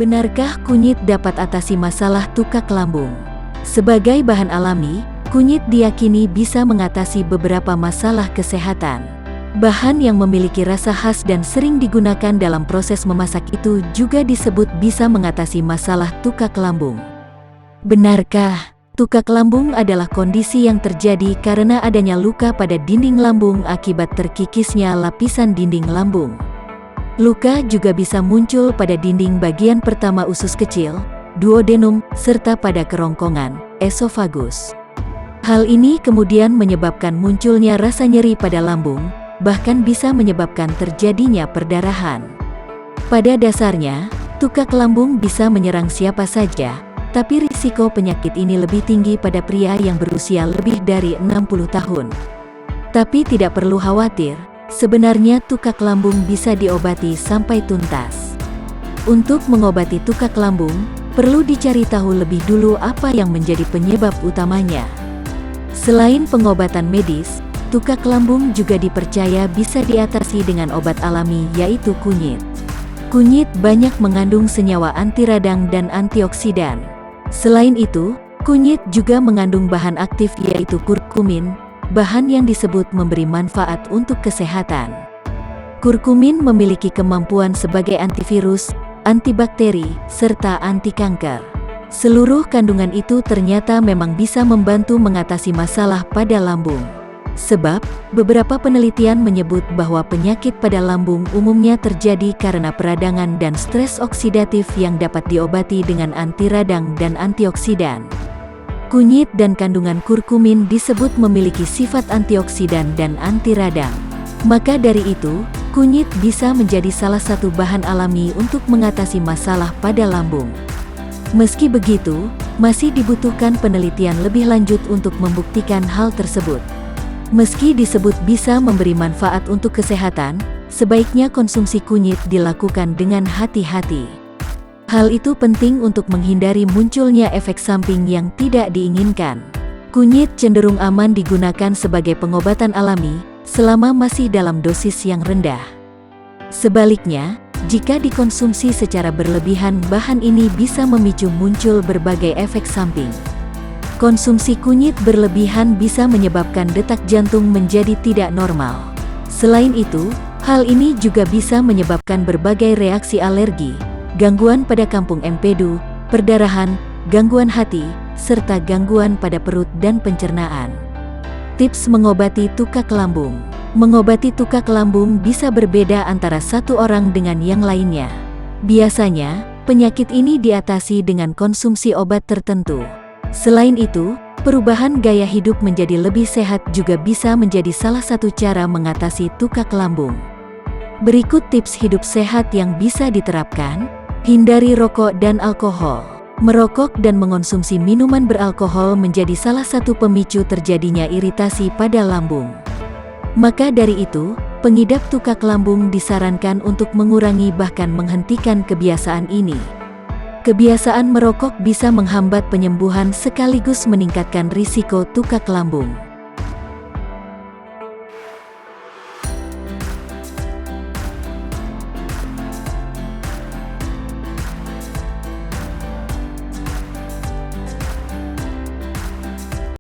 Benarkah kunyit dapat atasi masalah tukak lambung? Sebagai bahan alami, kunyit diyakini bisa mengatasi beberapa masalah kesehatan. Bahan yang memiliki rasa khas dan sering digunakan dalam proses memasak itu juga disebut bisa mengatasi masalah tukak lambung. Benarkah? Tukak lambung adalah kondisi yang terjadi karena adanya luka pada dinding lambung akibat terkikisnya lapisan dinding lambung. Luka juga bisa muncul pada dinding bagian pertama usus kecil, duodenum, serta pada kerongkongan, esofagus. Hal ini kemudian menyebabkan munculnya rasa nyeri pada lambung, bahkan bisa menyebabkan terjadinya perdarahan. Pada dasarnya, tukak lambung bisa menyerang siapa saja, tapi risiko penyakit ini lebih tinggi pada pria yang berusia lebih dari 60 tahun. Tapi tidak perlu khawatir, sebenarnya tukak lambung bisa diobati sampai tuntas. Untuk mengobati tukak lambung, perlu dicari tahu lebih dulu apa yang menjadi penyebab utamanya. Selain pengobatan medis, tukak lambung juga dipercaya bisa diatasi dengan obat alami yaitu kunyit. Kunyit banyak mengandung senyawa anti radang dan antioksidan. Selain itu, kunyit juga mengandung bahan aktif yaitu kurkumin, bahan yang disebut memberi manfaat untuk kesehatan. Kurkumin memiliki kemampuan sebagai antivirus, antibakteri, serta anti kanker. Seluruh kandungan itu ternyata memang bisa membantu mengatasi masalah pada lambung. Sebab, beberapa penelitian menyebut bahwa penyakit pada lambung umumnya terjadi karena peradangan dan stres oksidatif yang dapat diobati dengan anti radang dan antioksidan. Kunyit dan kandungan kurkumin disebut memiliki sifat antioksidan dan anti radang. Maka dari itu, kunyit bisa menjadi salah satu bahan alami untuk mengatasi masalah pada lambung. Meski begitu, masih dibutuhkan penelitian lebih lanjut untuk membuktikan hal tersebut. Meski disebut bisa memberi manfaat untuk kesehatan, sebaiknya konsumsi kunyit dilakukan dengan hati-hati. Hal itu penting untuk menghindari munculnya efek samping yang tidak diinginkan. Kunyit cenderung aman digunakan sebagai pengobatan alami, selama masih dalam dosis yang rendah. Sebaliknya, jika dikonsumsi secara berlebihan, bahan ini bisa memicu muncul berbagai efek samping. Konsumsi kunyit berlebihan bisa menyebabkan detak jantung menjadi tidak normal. Selain itu, hal ini juga bisa menyebabkan berbagai reaksi alergi, gangguan pada kampung empedu, perdarahan, gangguan hati, serta gangguan pada perut dan pencernaan. Tips mengobati tukak lambung. Mengobati tukak lambung bisa berbeda antara satu orang dengan yang lainnya. Biasanya, penyakit ini diatasi dengan konsumsi obat tertentu. Selain itu, perubahan gaya hidup menjadi lebih sehat juga bisa menjadi salah satu cara mengatasi tukak lambung. Berikut tips hidup sehat yang bisa diterapkan. Hindari rokok dan alkohol. Merokok dan mengonsumsi minuman beralkohol menjadi salah satu pemicu terjadinya iritasi pada lambung. Maka dari itu, pengidap tukak lambung disarankan untuk mengurangi bahkan menghentikan kebiasaan ini. Kebiasaan merokok bisa menghambat penyembuhan sekaligus meningkatkan risiko tukak lambung.